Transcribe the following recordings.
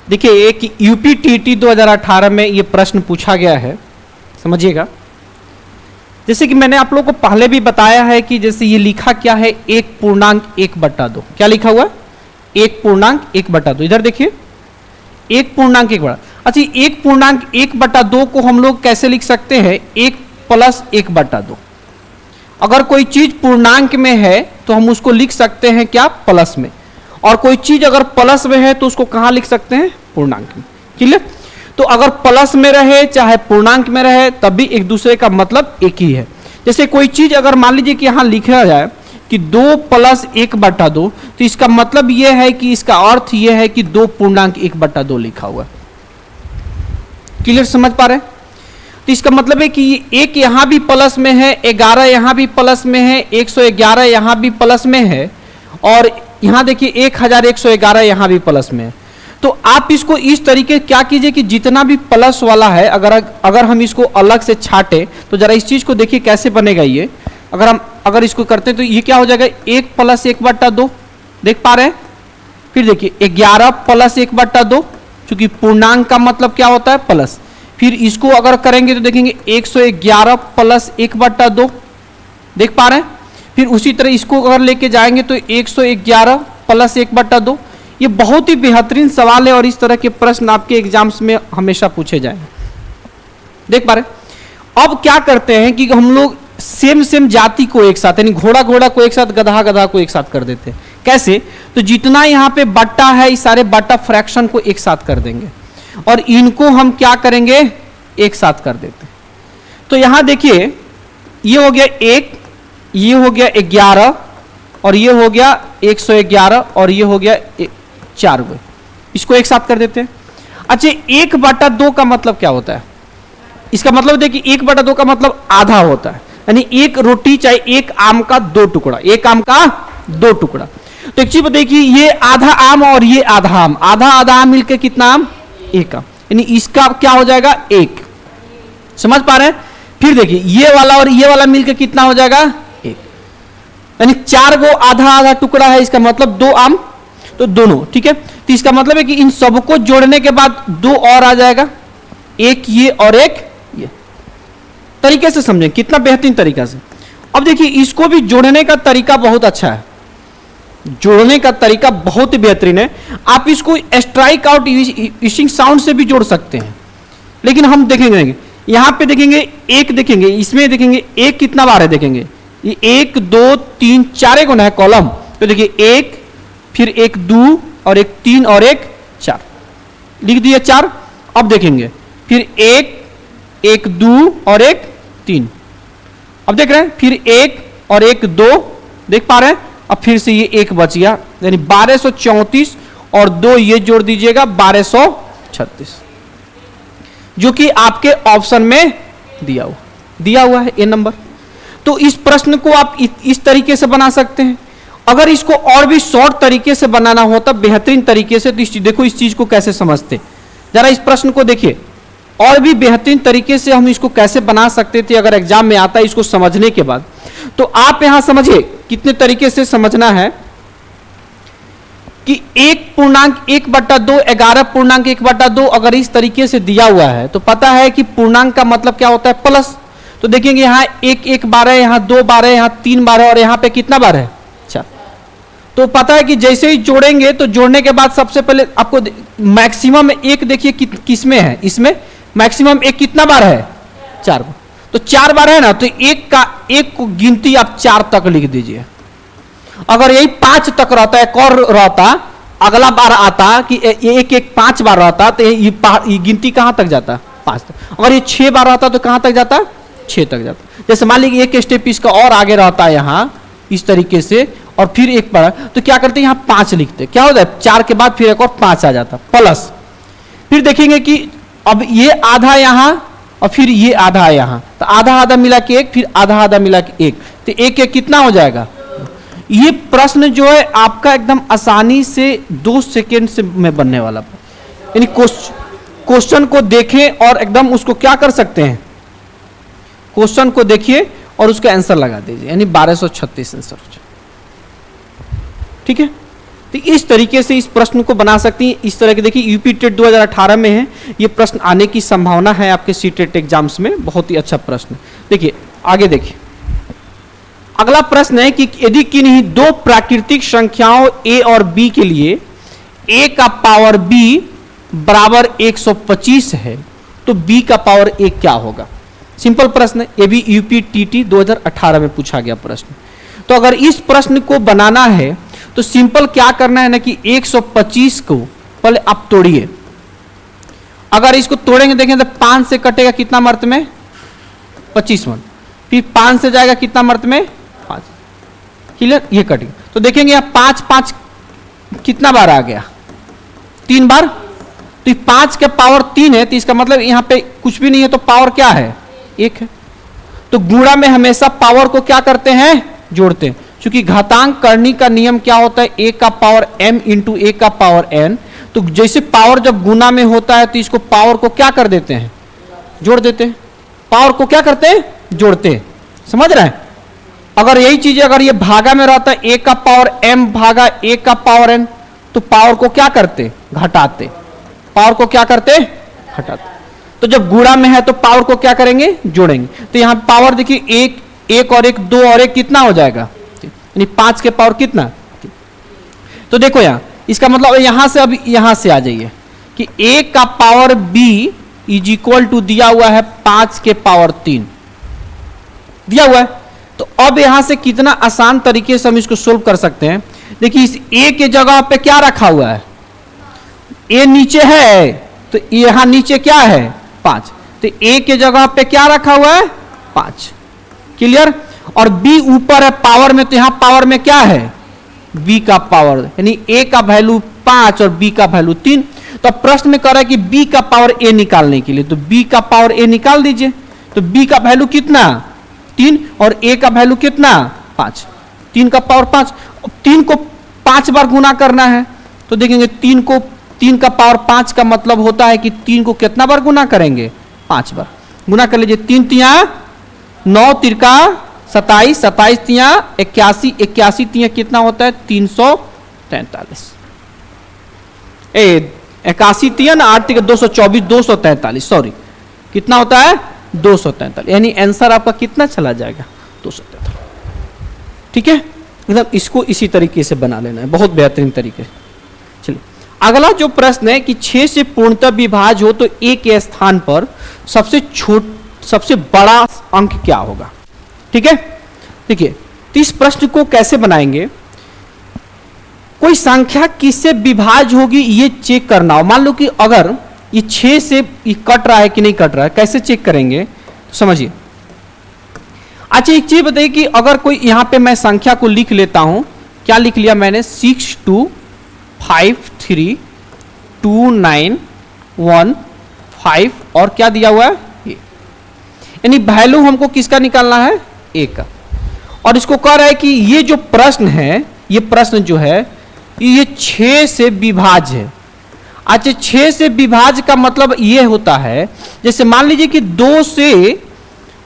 देखिए एक UP TT 2018 में ये प्रश्न पूछा गया है, समझिएगा। जैसे कि मैंने आप लोगों को पहले भी बताया है कि जैसे ये लिखा क्या है, 1.1/2। क्या लिखा हुआ है? 1.1/2। इधर देखिए 1.1/2। अच्छा, 1.1/2 को हम लोग कैसे लिख सकते हैं? 1 + 1/2। अगर कोई चीज पूर्णांक में है तो हम उसको लिख सकते हैं क्या? प्लस में। और कोई चीज अगर प्लस में है तो उसको कहां लिख सकते हैं? पूर्णांक में। क्लियर? तो अगर प्लस में रहे चाहे पूर्णांक में रहे तब भी एक दूसरे का मतलब एक ही है। जैसे कोई चीज अगर मान लीजिए कि यहां लिखा जाए कि 2 + 1/2, तो इसका मतलब यह है कि इसका अर्थ यह है कि 2.1/2 लिखा हुआ है। क्लियर? समझ पा रहे हैं? तो इसका मतलब है कि एक यहां भी प्लस में है, 11 यहां भी प्लस में है, 111 यहां भी प्लस में है, और यहां देखिए 1111 यहां भी प्लस में है। तो आप इसको इस तरीके क्या कीजिए कि जितना भी प्लस वाला है अगर हम इसको अलग से छाटे तो जरा इस चीज को देखिए कैसे बनेगा ये। अगर इसको करते हैं तो ये क्या हो जाएगा? 1 + 1/2। देख पा रहे हैं? फिर देखिए 11 + 1/2, चूंकि पूर्णांक का मतलब क्या होता है? प्लस। फिर इसको अगर करेंगे तो देखेंगे 111 + 1/2। देख पा रहे हैं? फिर उसी तरह इसको अगर लेके जाएंगे तो 111 + 1/2। ये बहुत ही बेहतरीन सवाल है और इस तरह के प्रश्न आपके एग्जाम्स में हमेशा पूछे जाएंगे। देख पा रहे? अब क्या करते हैं कि हम लोग सेम जाति को एक साथ, यानी घोड़ा को एक साथ, गधा को एक साथ कर देते हैं। कैसे? तो जितना यहाँ पे बट्टा है इस सारे बट्टा फ्रैक्शन को एक साथ कर देंगे और इनको हम क्या करेंगे? एक साथ कर देते हैं। तो यहां देखिए ये हो गया 1, ये हो गया 11 और ये हो गया 111 और ये हो गया 4। इसको एक साथ कर देते हैं। अच्छा, 1/2 का मतलब क्या होता है? इसका मतलब देखिए 1/2 का मतलब आधा होता है, यानी एक रोटी चाहे एक आम का 2 टुकड़ा, एक आम का 2 टुकड़ा। तो एक चीज देखिए, ये आधा आम और ये आधा आम, आधा आम मिलकर कितना आम? 1 आम, यानी इसका क्या हो जाएगा? 1। समझ पा रहे हैं? फिर देखिए ये वाला और ये वाला मिलकर कितना हो जाएगा? 1, यानी 4 गो आधा टुकड़ा है, इसका मतलब 2 आम, तो दोनों। ठीक है? तो इसका मतलब है कि इन सबको जोड़ने के बाद 2 और आ जाएगा, एक ये और एक ये। तरीके से समझें कितना बेहतरीन तरीका से। अब देखिए इसको भी जोड़ने का तरीका बहुत अच्छा है, जोड़ने का तरीका बहुत ही बेहतरीन है। आप इसको स्ट्राइक आउट यूजिंग साउंड से भी जोड़ सकते हैं, लेकिन हम देखेंगे यहां पे देखेंगे 1 देखेंगे, इसमें देखेंगे 1 कितना बार है? देखेंगे ये 1 2 3 4 गुना है कॉलम। तो देखिए 1, फिर 1 2 और 1 3 और 1 4, लिख दिए 4। अब देखेंगे फिर 1 2 और 1 3। अब देख रहे हैं फिर 1 और 1 2, देख पा रहे हैं? अब फिर से ये 1 बच गया, यानी 1234 और 2 ये जोड़ दीजिएगा 1236, जो कि आपके ऑप्शन में दिया हुआ है ए नंबर। तो इस प्रश्न को आप इस तरीके से बना सकते हैं। अगर इसको और भी शॉर्ट तरीके से बनाना होता बेहतरीन तरीके से, तो देखो इस चीज को कैसे समझते, जरा इस प्रश्न को देखिए। और भी बेहतरीन तरीके से हम इसको कैसे बना सकते थे अगर एग्जाम में आता है इसको समझने के बाद। तो आप यहां समझिए कितने तरीके से समझना है कि 1.1/2 11.1/2 अगर इस तरीके से दिया हुआ है तो पता है कि पूर्णांक का मतलब क्या होता है? प्लस। तो देखेंगे यहां 1 बार है, यहां 2 बार है, यहां 3 बार है और यहां पे कितना बार है? 4। तो पता है कि जैसे ही जोड़ेंगे तो जोड़ने के बाद सबसे पहले आपको मैक्सिमम 1 देखिए किसमें है? इसमें मैक्सिमम 1 कितना बार है? 4 बार। तो 4 बार है ना, तो 1 को गिनती आप 4 तक लिख दीजिए। अगर यही 5 तक रहता, एक और रहता, अगला बार आता कि 1 5 बार रहता, तो ये गिनती कहां तक जाता? 5 तक। अगर ये 6 बार रहता तो कहां तक जाता? 6 तक जाता। जैसे मान लीजिए एक स्टेप इसका और आगे रहता है यहां इस तरीके से, और फिर 1 बार, तो क्या करते हैं? यहां 5 लिखते, क्या होता है? 4 के बाद फिर एक और 5 आ जाता प्लस। फिर देखेंगे कि अब ये आधा यहां और फिर ये आधा यहां, तो आधा मिला के 1, फिर आधा मिला के 1, तो 1 कितना हो जाएगा? ये प्रश्न जो है आपका एकदम आसानी से 2 सेकेंड से में बनने वाला, यानी क्वेश्चन को देखें और एकदम उसको क्या कर सकते हैं? क्वेश्चन को देखिए और उसका आंसर लगा दीजिए, यानी 1236 आंसर हो जाए। ठीक है? तो इस तरीके से इस प्रश्न को बना सकती हैं। इस तरह के देखिए यूपी टेट 2018 में है, ये प्रश्न आने की संभावना है आपके सीटेट एग्जाम्स में। बहुत ही अच्छा प्रश्न। देखिए आगे देखिए, अगला प्रश्न है कि यदि किन्हीं दो प्राकृतिक संख्याओं a और b के लिए a का पावर b बराबर 125 है तो b का पावर a क्या होगा। सिंपल प्रश्न है, ये भी यूपी टीटी 2018 में पूछा गया प्रश्न। तो अगर इस प्रश्न को बनाना है तो सिंपल क्या करना है ना कि 125 को पहले आप तोड़िए। अगर इसको तोड़ेंगे देखें तो 5 से कटेगा कितना मर्त में 25 मन, फिर 5 से जाएगा कितना मर्त में 5, क्लियर, ये कटेगा। तो देखेंगे यहाँ 5 5 कितना बार आ गया 3 बार, तो 5 के पावर 3 है, तो इसका मतलब यहाँ पे कुछ भी नहीं है तो पावर क्या है 1 है। तो गुणा में हमेशा पावर को क्या करते हैं जोड़ते हैं, क्योंकि घातांक करनी का नियम क्या होता है a का पावर m इंटू a का पावर n। तो जैसे पावर जब गुना में होता है तो इसको पावर को क्या कर देते हैं जोड़ देते हैं, पावर को क्या करते हैं जोड़ते हैं, समझ रहे हैं। अगर यही चीज अगर ये भागा में रहता है a का पावर m भागा a का पावर n तो पावर को क्या करते घटाते, पावर को क्या करते घटाते। तो जब गुणा में है तो पावर को क्या करेंगे जोड़ेंगे। तो यहां पावर देखिए 1 और 1 2 और 1 कितना हो जाएगा, यानी 5 के पावर कितना। तो देखो यहां इसका मतलब यहां से अब यहां से आ जाइए कि a का power b is equal to दिया हुआ है 5 के पावर 3 दिया हुआ है। तो अब यहां से कितना आसान तरीके से हम इसको सोल्व कर सकते हैं। देखिए इस a के जगह पे क्या रखा हुआ है, a नीचे है तो यहां नीचे क्या है 5, तो a के जगह पे क्या रखा हुआ है 5, क्लियर। और b ऊपर है पावर में, तो यहां पावर में क्या है b का पावर, यानी a का वैल्यू 5 और b का वैल्यू 3। तो अब प्रश्न में कह रहा है कि b का पावर a निकालने के लिए, तो b का पावर a निकाल दीजिए। तो b का वैल्यू कितना 3 और a का वैल्यू कितना 5, 3 का पावर 5, 3 को 5 बार गुना करना है। तो देखेंगे 3 का पावर 5 का मतलब होता है कि 3 को कितना बार गुना करेंगे 5 बार गुना कर लीजिए। 3 तिया 9 तिरका 27, 27 तिया 81, 81 तिया कितना होता है 343, 81 तिया ना 8 तिया 224, 243 सॉरी कितना होता है 243, यानी आंसर आपका कितना चला जाएगा 243। ठीक है, मतलब इसको इसी तरीके से बना लेना है, बहुत बेहतरीन तरीके। चलिए अगला जो प्रश्न है कि 6 से पूर्णतः विभाज्य हो तो a के स्थान पर सबसे बड़ा अंक क्या होगा। ठीक है, देखिए तो इस प्रश्न को कैसे बनाएंगे, कोई संख्या किससे विभाज्य होगी ये चेक करना हो। मान लो कि अगर ये 6 से ये कट रहा है कि नहीं कट रहा है, कैसे चेक करेंगे तो समझिए। अच्छा एक चीज बताइए कि अगर कोई यहां पे मैं संख्या को लिख लेता हूं, क्या लिख लिया मैंने 6 2 5 3 2 9 1 5 और क्या दिया हुआ है ये, यानी वैल्यू हमको किसका निकालना है a का। और इसको कह रहा है कि ये जो प्रश्न है, ये प्रश्न जो है ये 6 से विभाज्य है। अच्छा 6 से विभाज्य का मतलब ये होता है, जैसे मान लीजिए कि 2 से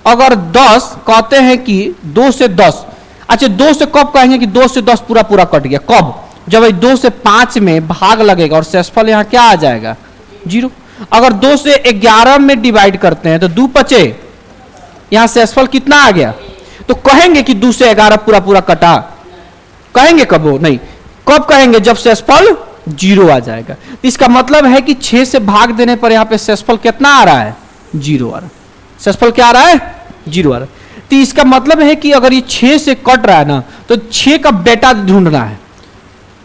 अगर 10 कहते हैं कि 2 से 10, अच्छा 2 से कब कहेंगे कि 2 से 10 पूरा पूरा कट गया, कब जब 2 से 5 में भाग लगेगा और शेषफल यहां क्या आ जाएगा 0। अगर 2 से 11 में डिवाइड करते हैं तो 2 बचे, यहां शेषफल कितना आ गया, तो कहेंगे कि 2 से 11 पूरा पूरा कटा, कहेंगे कब वो नहीं, कब कहेंगे जब शेषफल 0 आ जाएगा। तो इसका मतलब है कि 6 से भाग देने पर यहां पे शेषफल कितना आ रहा है 0 आ रहा है, शेषफल क्या आ रहा है 0 आ रहा है। तो इसका मतलब है कि अगर ये 6 से कट रहा है ना तो 6 का बेटा ढूंढना है,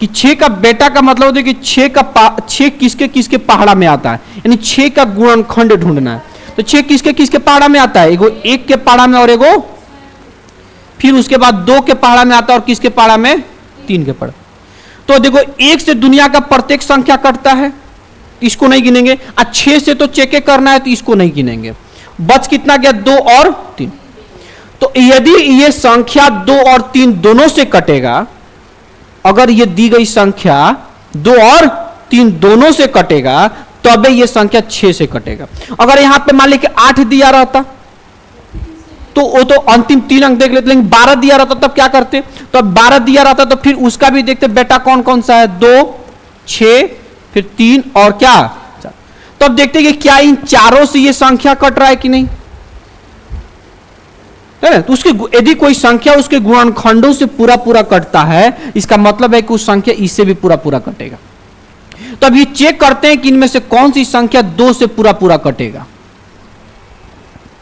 कि 6 का बेटा का मतलब होता है कि 6 किसके किसके पहाड़ा में आता है, यानी 6 का गुणनखंड ढूंढना है। तो 6 किसके किसके पहाड़ा में आता है, एगो 1 के पहाड़ा में और एगो फिर उसके बाद 2 के पहाड़ा में आता है और किसके पहाड़ा में 3 के पहाड़ा। तो देखो 1 से दुनिया का प्रत्येक संख्या कटता है, इसको नहीं गिनेंगे। 6 से तो चेक करना है तो इसको नहीं गिनेंगे। बच कितना गया 2 और 3। तो यदि ये संख्या 2 और 3 दोनों से कटेगा, अगर ये दी गई संख्या 2 और 3 दोनों से कटेगा तब ये संख्या 6 से कटेगा। अगर यहां पे मान लीजिए 8 दिया रहता तो वो तो अंतिम 3 अंक देख लेते, लेकिन 12 दिया रहता तब क्या करते? तो अब 12 दिया रहता तो फिर उसका भी देखते बेटा कौन कौन सा है, 2, 6, फिर 3 और क्या 4। तो अब देखते कि क्या इन चारों से ये संख्या कट रहा है कि नहीं, है ना? तो उसके यदि कोई संख्या उसके गुणनखंडों से पूरा पूरा कटता है, इसका मतलब है कि उस संख्या इससे भी पूरा पूरा कटेगा। तो अब ये चेक करते हैं कि इनमें से कौन सी संख्या 2 से पूरा पूरा कटेगा,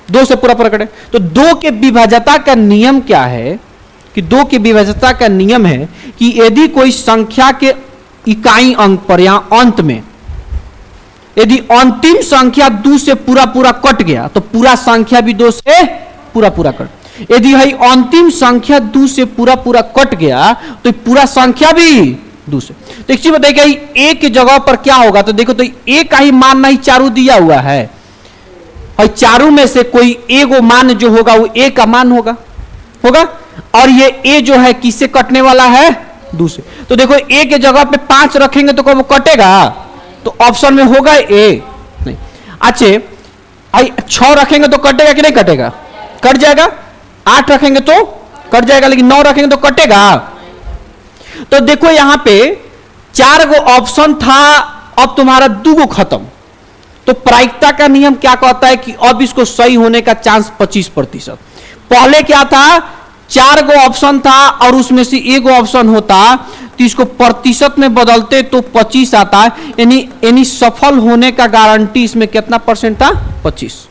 2 से पूरा पूरा कटे। तो 2 के विभाज्यता का नियम क्या है कि 2 के विभाज्यता का नियम है कि यदि कोई संख्या के इकाई अंक पर यहां अंत में यदि अंतिम संख्या 2 से पूरा पूरा कट गया तो पूरा संख्या भी 2 से पूरा पूरा कट। यदि है अंतिम संख्या 2 से पूरा पूरा कट गया तो पूरा संख्या भी 2 से। तो एक चीज बताइए ए की जगह पर क्या होगा, तो देखो तो ए का ही मान नहीं चारों दिया हुआ है, और चारों में से कोई एगो मान जो होगा वो ए का मान होगा, और ये ए जो है किससे कटने वाला है, 2 से। तो देखो ए के जगह पे 5 रखेंगे तो कब कटेगा, तो ऑप्शन में होगा ए नहीं। अच्छा 6 रखेंगे तो कटेगा कि नहीं कटेगा, कट जाएगा। 8 रखेंगे तो कट जाएगा, लेकिन 9 रखेंगे तो कटेगा। तो देखो यहां पे 4 गो ऑप्शन था, अब तुम्हारा 2 गो खत्म। तो प्रायिकता का नियम क्या कहता है कि अब इसको सही होने का चांस 25%। पहले क्या था, 4 गो ऑप्शन था और उसमें से 1 गो ऑप्शन होता तो इसको प्रतिशत में बदलते तो 25 आता है, यानी सफल होने का गारंटी इसमें कितना परसेंट था, 25।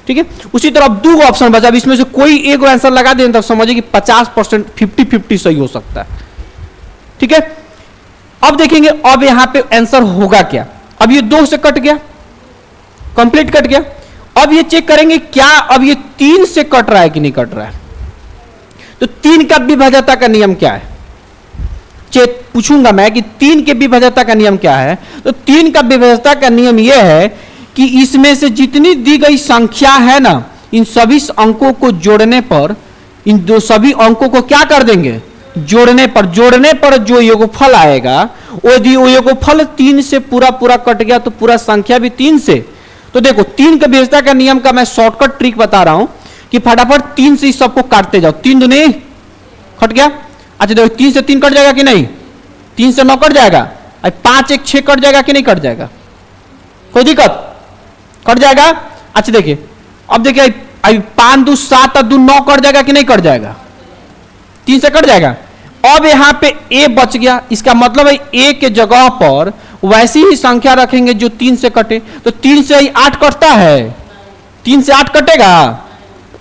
ठीक है, उसी तरह 2 गो ऑप्शन बचा, अब इसमें से कोई एक आंसर लगा दें तब समझिए कि 50% 50-50 सही हो सकता है। ठीक है, अब देखेंगे अब यहां पे आंसर होगा क्या। अब ये 2 से कट गया, कंप्लीट कट गया। अब ये चेक करेंगे क्या अब ये 3 से कट रहा है कि नहीं कट रहा है। तो 3 का विभाज्यता का नियम क्या है, चेक पूछूंगा मैं कि 3 के विभाज्यता का नियम क्या है। तो 3 का विभाज्यता का नियम यह है कि इसमें से जितनी दी गई संख्या है ना, इन सभी अंकों को जोड़ने पर, इन दो सभी अंकों को क्या कर देंगे, जोड़ने पर जो योगफल आएगा यदि वो योगफल 3 से पूरा पूरा कट गया तो पूरा संख्या भी 3 से। तो देखो 3 के विभाज्यता का नियम का मैं शॉर्टकट ट्रिक बता रहा हूं कि फटाफट 3 से इस सबको काटते जाओ। 3 दूनी कट गया। अच्छा देखो 3 से 3 कट जाएगा कि नहीं, 3 से 9 कट जाएगा, 5 1 6 कट जाएगा कि नहीं कट जाएगा, कोई दिक्कत, कट जाएगा। अच्छा देखिए अब देखिए 5 2 7 2 9 कट जाएगा कि नहीं कट जाएगा, 3 से कट जाएगा। अब यहां पे ए बच गया, इसका मतलब है ए के जगह पर वैसी ही संख्या रखेंगे जो 3 से कटे। तो 3 से 8 कटता है, 3 से 8 कटेगा,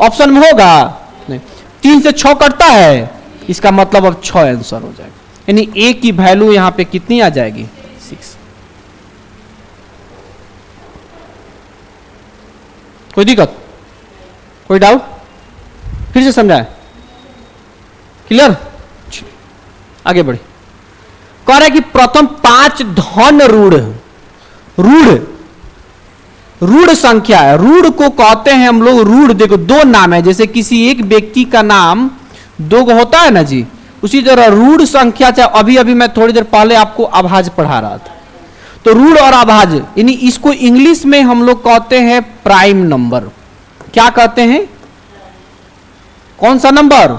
ऑप्शन में होगा नहीं। 3 से 6 कटता है, इसका मतलब अब 6 आंसर हो जाएगा, यानी ए की वैल्यू यहां पे कितनी आ जाएगी, 6। कोई दिक्कत, कोई डाउट, फिर से समझाए, क्लियर। आगे बढ़े, कह रहा है कि प्रथम 5 धन रूढ़ संख्या है। रूढ़ को कहते हैं हम लोग, रूढ़ देखो 2 नाम है, जैसे किसी एक व्यक्ति का नाम 2 होता है ना जी, उसी तरह रूढ़ संख्या, चाहे अभी मैं थोड़ी देर पहले आपको अभाज्य पढ़ा रहा था। तो रूढ़ और अभाज्य, यानी इसको इंग्लिश में हम लोग कहते हैं प्राइम नंबर। क्या कहते हैं, कौन सा नंबर।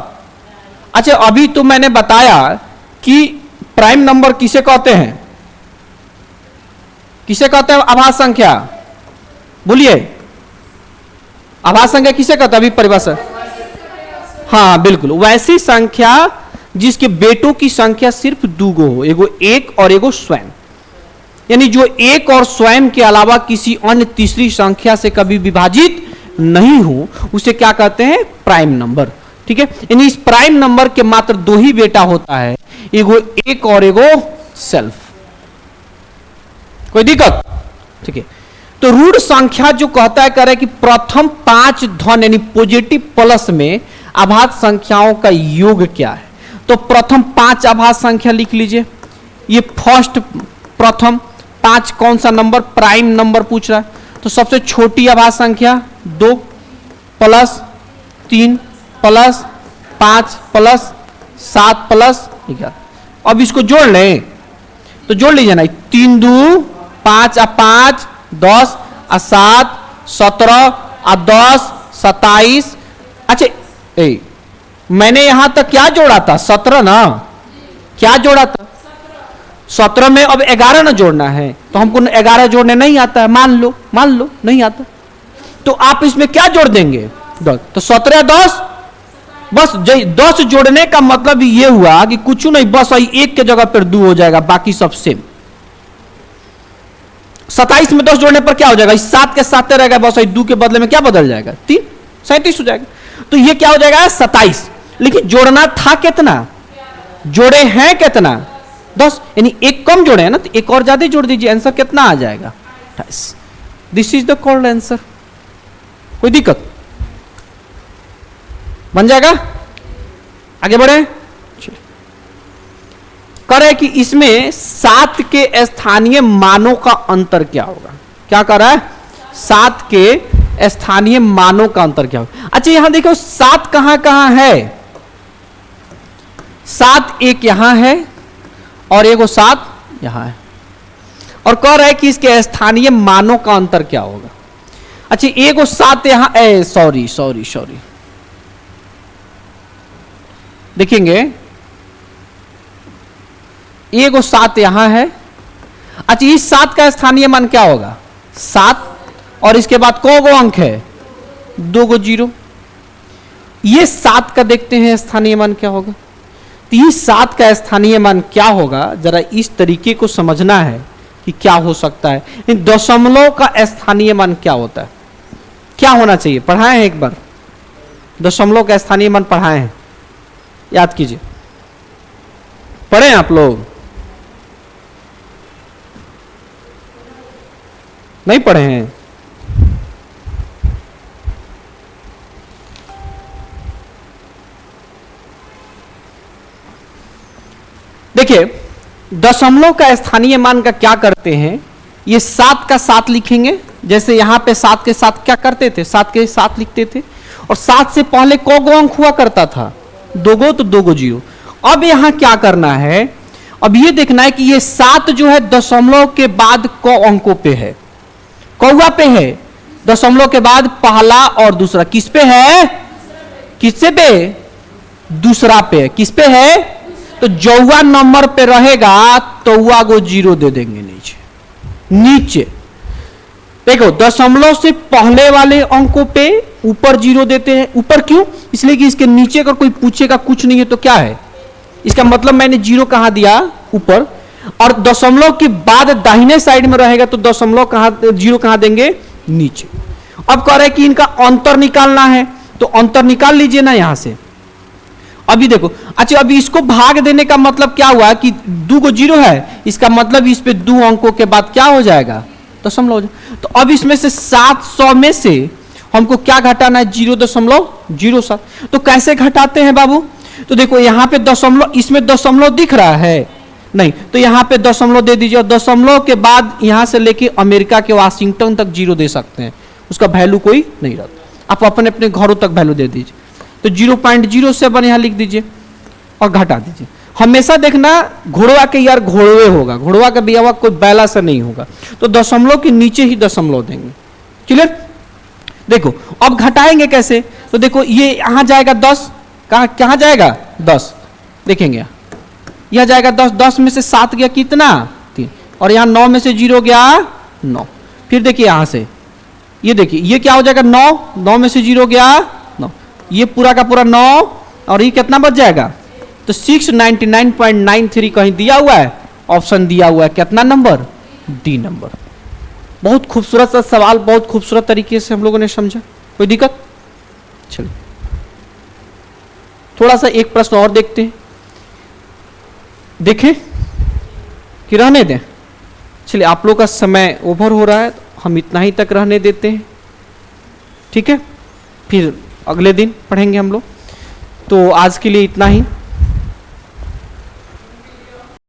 अच्छा अभी तो मैंने बताया कि प्राइम नंबर किसे कहते हैं, किसे कहते हैं अभाज्य संख्या, बोलिए अभाज्य संख्या किसे कहते हैं, अभी परिभाषा। हाँ बिल्कुल, वैसी संख्या जिसके बेटों की संख्या सिर्फ 2 हो, एगो 1 और एगो स्वयं, यानी जो 1 और स्वयं के अलावा किसी अन्य तीसरी संख्या से कभी विभाजित नहीं हो, उसे क्या कहते हैं, प्राइम नंबर। ठीक है, यानी इस प्राइम नंबर के मात्र 2 ही बेटा होता है, एगो 1 और एगो सेल्फ। कोई दिक्कत, ठीक है। तो रूढ़ संख्या जो कहता है, कह रहा है कि प्रथम 5 धन यानी पॉजिटिव प्लस में अभाज्य संख्याओं का योग क्या है। तो प्रथम 5 अभाज्य संख्या लिख लीजिए। ये फर्स्ट प्रथम 5 कौन सा नंबर, प्राइम नंबर पूछ रहा है। तो सबसे छोटी अभाज्य संख्या 2 प्लस 3 प्लस 5 प्लस 7 प्लस 11। अब इसको जोड़ लें, तो जोड़ लीजिए ना, 3 2 5 आ 5 10 आ 7 17 आ 10 27। अच्छा मैंने यहां तक क्या जोड़ा था? 17 ना, क्या जोड़ा था? 17 में अब 11 ना जोड़ना है, तो हमको 11 जोड़ने नहीं आता है, मान लो नहीं आता, तो आप इसमें क्या जोड़ देंगे? 10। तो 17 10, बस 10 जोड़ने का मतलब ये हुआ कि कुछ नहीं, बस एक के जगह पर 2 हो जाएगा, बाकी सब सेम। 27 में 10 जोड़ने पर क्या हो जाएगा? 7 के 7 रहेगा, बस 2 के बदले में क्या बदल जाएगा? 3, 37 हो जाएगा। तो ये क्या हो जाएगा? 27। लेकिन जोड़ना था कितना? जोड़े हैं कितना? 10, यानी एक कम जोड़े हैं ना, तो एक और ज्यादा जोड़ दीजिए, आंसर कितना आ जाएगा? 28। This is the called answer. कोई दिक्कत? बन जाएगा? आगे बढ़े। करे कि इसमें 7 के स्थानीय मानों का अंतर क्या होगा? क्या कर रहा है? 7 के स्थानीय मानों का अंतर क्या होगा? अच्छा यहां देखो 7 कहां कहां है? 7 एक यहां है और एक 7 यहां है, और कह रहा है कि इसके स्थानीय मानों का अंतर क्या होगा? अच्छा एक 7 यहां, सॉरी देखेंगे, एक 7 यहां है। अच्छा इस 7 का स्थानीय मान क्या होगा? 7, और इसके बाद को अंक है? 2 0। ये 7 का देखते हैं स्थानीय मान क्या होगा। तो ये 7 का स्थानीय मान क्या होगा, जरा इस तरीके को समझना है कि क्या हो सकता है। इन दशमलव का स्थानीय मान क्या होता है, क्या होना चाहिए? पढ़ाए हैं एक बार, दशमलव का स्थानीय मान पढ़ाए हैं, याद कीजिए, पढ़े आप लोग? नहीं पढ़े हैं? देखिए दशमलव का स्थानीय मान का क्या करते हैं, ये 7 का 7 लिखेंगे, जैसे यहां पे 7 के साथ क्या करते थे? 7 के 7 लिखते थे, और 7 से पहले को अंक हुआ करता था? 2 तो 2 0। अब यहां क्या करना है? अब ये देखना है कि ये 7 जो है दशमलव के बाद को अंकों पे है, कौवा पे है, दशमलव के बाद पहला और दूसरा किस पे है? किससे पे? दूसरा पे। किस पे है? तो जौवा नंबर पे रहेगा तौवा को 0 दे देंगे नीचे। देखो दशमलव से पहले वाले अंकों पे ऊपर 0 देते हैं। ऊपर क्यों? इसलिए कि इसके नीचे अगर कोई पूछेगा कुछ नहीं है तो क्या है, इसका मतलब मैंने 0 कहां दिया? ऊपर। और दशमलव के बाद दाहिने साइड में रहेगा तो दशमलव कहां, 0 कहां देंगे? नीचे। अब कह रहे हैं कि इनका अंतर निकालना है, तो अंतर निकाल लीजिए ना यहां से। अभी देखो, अच्छा अभी इसको भाग देने का मतलब क्या हुआ कि 2 को 0 है, इसका मतलब इस पे 2 अंकों के बाद क्या हो जाएगा? दशमलव हो जाएगा। तो अब इसमें से 700 में से हमको क्या घटाना है? 0.07। तो कैसे घटाते हैं बाबू? तो देखो यहां पे दशमलव, इसमें दशमलव दिख रहा है नहीं, तो यहां पे दशमलव दे दीजिए, और दशमलव के बाद यहां से लेके अमेरिका के वाशिंगटन तक 0 दे सकते हैं, उसका वैल्यू कोई नहीं रहता। आप अपने अपने घरों तक वैल्यू दे दीजिए। तो 0.07 यहां लिख दीजिए और घटा दीजिए। हमेशा देखना घोड़वा के यार घोड़वे होगा, घोड़वा का बियावा कोई बैला से नहीं होगा, तो दशमलव के नीचे ही दशमलव देंगे। क्लियर? देखो अब घटाएंगे कैसे? तो देखो ये यहां जाएगा 10, कहां जाएगा? 10। देखेंगे यह जाएगा 10, 10 में से 7 गया कितना? 3, और यहां 9 में से 0 गया 9। फिर देखिए यहां से ये देखिए ये क्या हो जाएगा? 9, 9 में से 0 गया 9, ये पूरा का पूरा 9, और ये कितना बच जाएगा? तो 699.93 कहीं दिया हुआ है, ऑप्शन दिया हुआ है, कितना नंबर? D number. बहुत खूबसूरत सा सवाल, बहुत खूबसूरत तरीके से हम लोगों ने समझा। कोई दिक्कत? चलिए थोड़ा सा एक प्रश्न और देखते हैं, देखें कि रहने दें। चलिए आप लोग का समय ओवर हो रहा है, तो हम इतना ही तक रहने देते हैं, ठीक है? फिर अगले दिन पढ़ेंगे हम लोग। तो आज के लिए इतना ही।